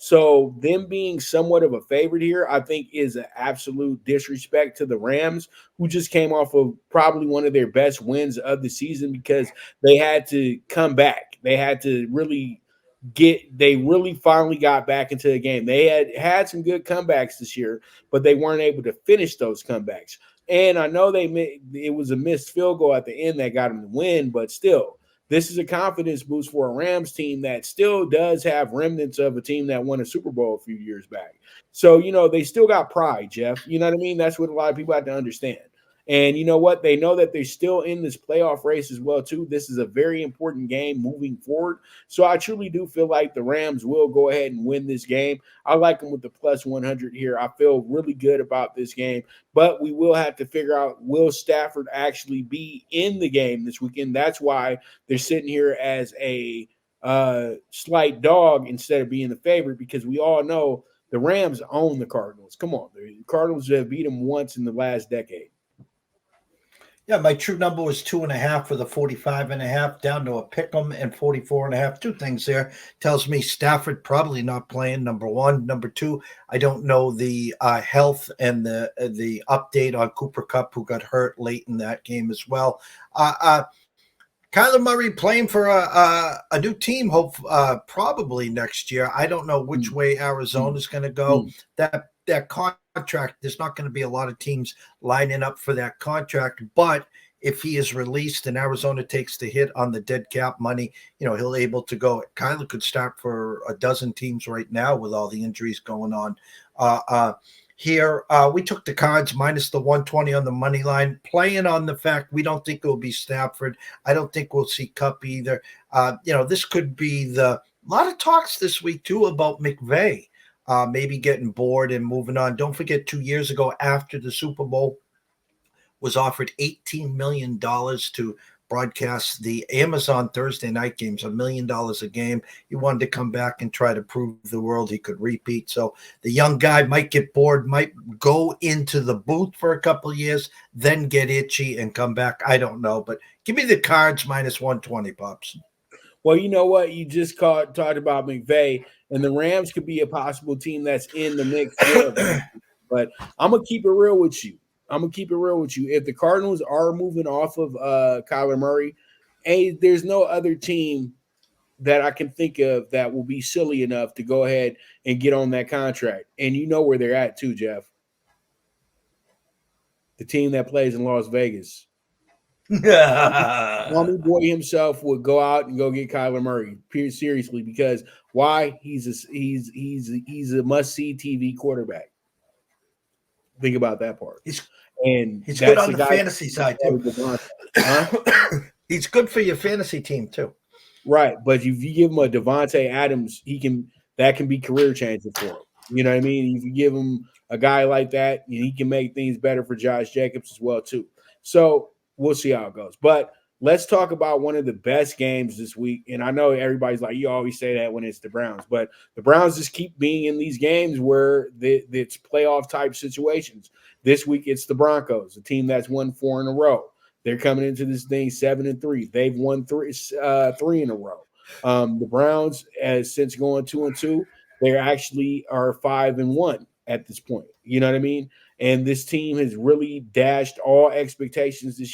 So them being somewhat of a favorite here, I think, is an absolute disrespect to the Rams, who just came off of probably one of their best wins of the season because they had to come back. They had to really they really finally got back into the game. They had some good comebacks this year, but they weren't able to finish those comebacks. And I know it was a missed field goal at the end that got them the win, but still, this is a confidence boost for a Rams team that still does have remnants of a team that won a Super Bowl a few years back. So, they still got pride, Jeff. You know what I mean? That's what a lot of people have to understand. And you know what? They know that they're still in this playoff race as well, too. This is a very important game moving forward. So I truly do feel like the Rams will go ahead and win this game. I like them with the plus 100 here. I feel really good about this game. But we will have to figure out, will Stafford actually be in the game this weekend? That's why they're sitting here as a slight dog instead of being the favorite, because we all know the Rams own the Cardinals. Come on. The Cardinals have beat them once in the last decade. Yeah, my true number was 2.5 for the 45.5, down to a pick'em and 44.5. Two things there. Tells me Stafford probably not playing, number one. Number two, I don't know the health and the update on Cooper Kupp, who got hurt late in that game as well. Kyler Murray playing for a new team, probably next year. I don't know which way Arizona's going to go. That contract, there's not going to be a lot of teams lining up for that contract. But if he is released and Arizona takes the hit on the dead cap money, he'll able to go. Kyler could start for a dozen teams right now with all the injuries going on. Here, we took the Cards minus the 120 on the money line, playing on the fact we don't think it will be Stafford. I don't think we'll see Kupp either. This could be a lot of talks this week, too, about McVay. Maybe getting bored and moving on. Don't forget, 2 years ago, after the Super Bowl, was offered $18 million to broadcast the Amazon Thursday night games, $1 million a game. He wanted to come back and try to prove the world he could repeat. So the young guy might get bored, might go into the booth for a couple of years, then get itchy and come back. I don't know, but give me the Cards minus 120, Pops. Well, you know what? You just talked about McVay, and the Rams could be a possible team that's in the mix. But I'm going to keep it real with you. If the Cardinals are moving off of Kyler Murray, there's no other team that I can think of that will be silly enough to go ahead and get on that contract. And you know where they're at too, Jeff. The team that plays in Las Vegas. Tommy Boy himself would go out and go get Kyler Murray. Seriously, because why? He's a must-see TV quarterback. Think about that part. He's good on the fantasy side too. He's good for your fantasy team too. Right, but if you give him a Devontae Adams, that can be career changing for him. You know what I mean? If you give him a guy like that, he can make things better for Josh Jacobs as well too. So we'll see how it goes. But let's talk about one of the best games this week. And I know everybody's like, you always say that when it's the Browns, but the Browns just keep being in these games where it's playoff type situations. This week it's the Broncos, a team that's won 4 in a row. They're coming into this thing 7-3. They've won three in a row. The Browns, since going 2-2, they actually are 5-1 at this point. You know what I mean? And this team has really dashed all expectations this